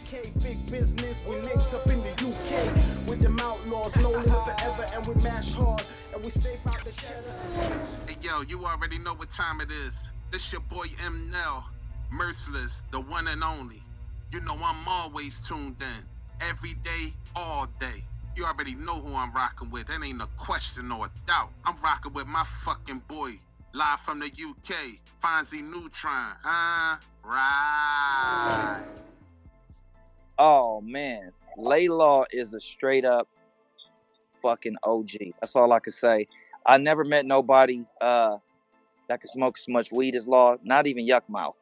BK, big business, we linked up in the UK with them outlaws, no limit forever, and we mash hard, and we stay out the cheddar. Hey yo, you already know what time it is. This your boy M. Nell, Merciless, the one and only. You know I'm always tuned in, every day, all day. You already know who I'm rocking with, that ain't a question or a doubt. I'm rocking with my fucking boy, live from the UK, Fonzie Neutron, huh? Right. Oh man, LayLaw is a straight up fucking OG. That's all I can say. I never met nobody that could smoke as much weed as Law, not even Yuck Mouth.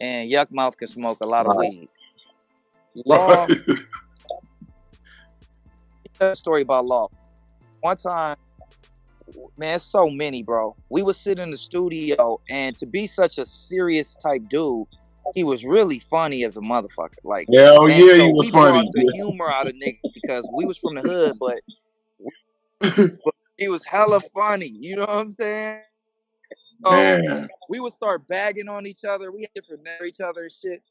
And Yuck Mouth can smoke a lot of weed. Law, a story about Law. One time, man, so many, bro. We would sit in the studio, and to be such a serious type dude, he was really funny as a motherfucker. Like, hell man, yeah, so he was we funny. brought the humor out of niggas because we was from the hood, but he was hella funny. You know what I'm saying? So Man, we would start bagging on each other. We had different names for each other and shit.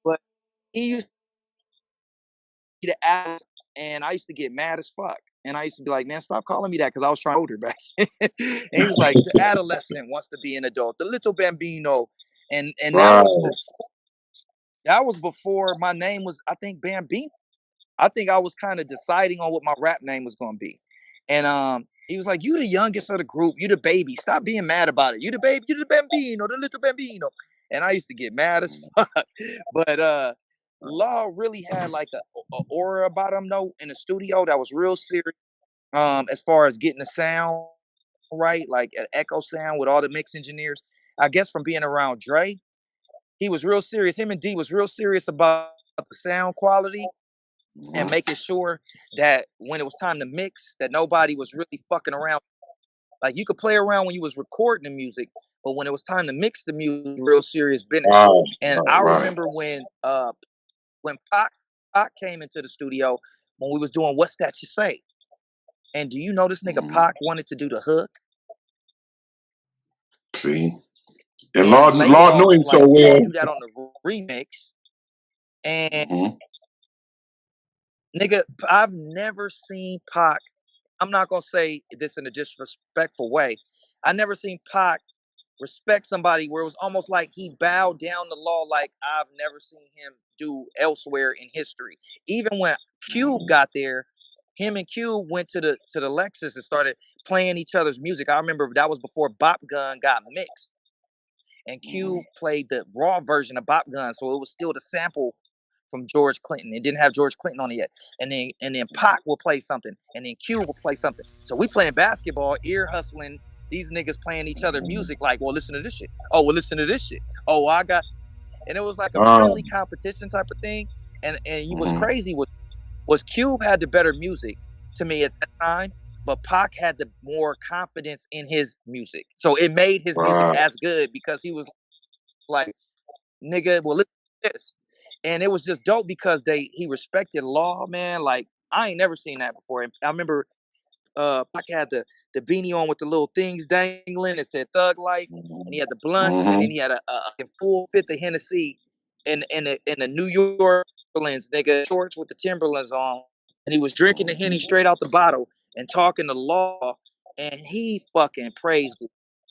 But he used to be the ass, and I used to get mad as fuck. And I used to be like, man, stop calling me that, because I was trying to hold her back. And he was like, the adolescent wants to be an adult, the little Bambino. And right. that was before my name was, I think, Bambino. I think I was kind of deciding on what my rap name was going to be. And he was like, you the youngest of the group. You the baby. Stop being mad about it. You the baby. You the Bambino, the little Bambino. And I used to get mad as fuck. But Law really had like a aura about him, though, in the studio that was real serious as far as getting the sound right, like an echo sound with all the mix engineers. I guess from being around Dre, he was real serious. Him and D was real serious about the sound quality and making sure that when it was time to mix, that nobody was really fucking around. Like, you could play around when you was recording the music, but when it was time to mix the music, real serious business. And I remember when Pac came into the studio, when we was doing What's That You Say? And do you know this nigga Pac wanted to do the hook? See? And Law knew him so well. Do that on the remix. And nigga, I've never seen Pac. I'm not gonna say this in a disrespectful way. I never seen Pac respect somebody where it was almost like he bowed down the Law like I've never seen him do elsewhere in history. Even when Cube got there, him and Cube went to the Lexus and started playing each other's music. I remember that was before Bop Gun got mixed. And Cube played the raw version of Bop Gun, so it was still the sample from George Clinton. It didn't have George Clinton on it yet. And then Pac will play something, and then Cube will play something. So we playing basketball, ear hustling, these niggas playing each other music like, well, listen to this shit. Oh, well, listen to this shit. Oh, and it was like a friendly competition type of thing. And you was crazy was Cube had the better music to me at that time, but Pac had the more confidence in his music. So it made his music as good because he was like, nigga, well, listen to this. And it was just dope because he respected Law, man. Like, I ain't never seen that before. And I remember Pac had the beanie on with the little things dangling. It said Thug Life, and he had the blunts, and then he had a full fifth of Hennessy in the New York Timberlands, nigga, shorts with the Timberlands on, and he was drinking the Henny straight out the bottle and talking to Law, and he fucking praised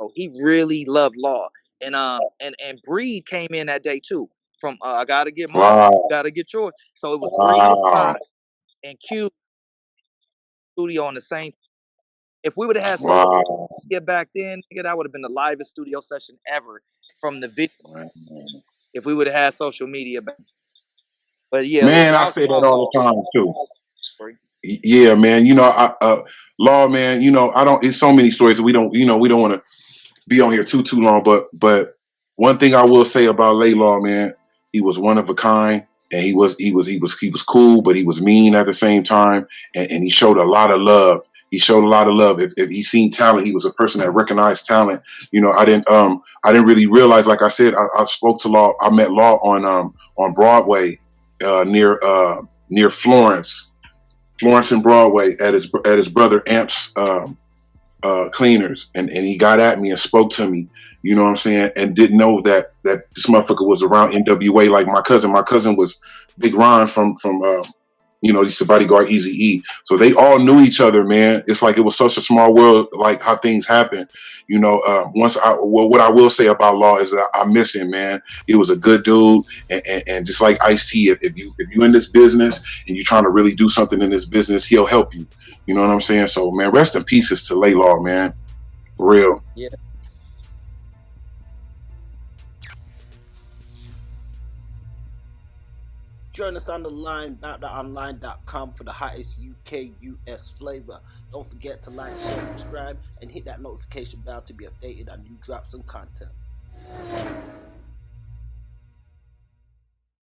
Law. He really loved Law, and Breed came in that day too. From I gotta get mine, gotta get yours. So it was Breed, Pac, and Q studio on the same. If we would have had social media back then, nigga, that would have been the livest studio session ever from the video. If we would have had social media back. But yeah, man, I say that all the time too. Yeah, man. You know, Law, man. You know, it's so many stories that we don't want to be on here too long. But one thing I will say about LayLaw, man, he was one of a kind, and he was cool, but he was mean at the same time, and he showed a lot of love. He showed a lot of love. If he seen talent, he was a person that recognized talent. You know, I didn't really realize. Like I said, I spoke to Law. I met Law on Broadway, near Florence and Broadway at his brother Amp's cleaners, and he got at me and spoke to me, you know what I'm saying, and didn't know that this motherfucker was around NWA like my cousin. My cousin was Big Ron from he used to bodyguard Easy E. So they all knew each other, man. It's like it was such a small world, like how things happen. What I will say about Law is that I miss him, man. He was a good dude, and just like Ice-T, if you in this business and you're trying to really do something in this business, he'll help you. You know what I'm saying? So, man, rest in pieces to LayLaw, man. For real. Yeah. Join us on the line, BoutOnline.com, for the hottest UK, US flavor. Don't forget to like, share, subscribe, and hit that notification bell to be updated on new drops and content.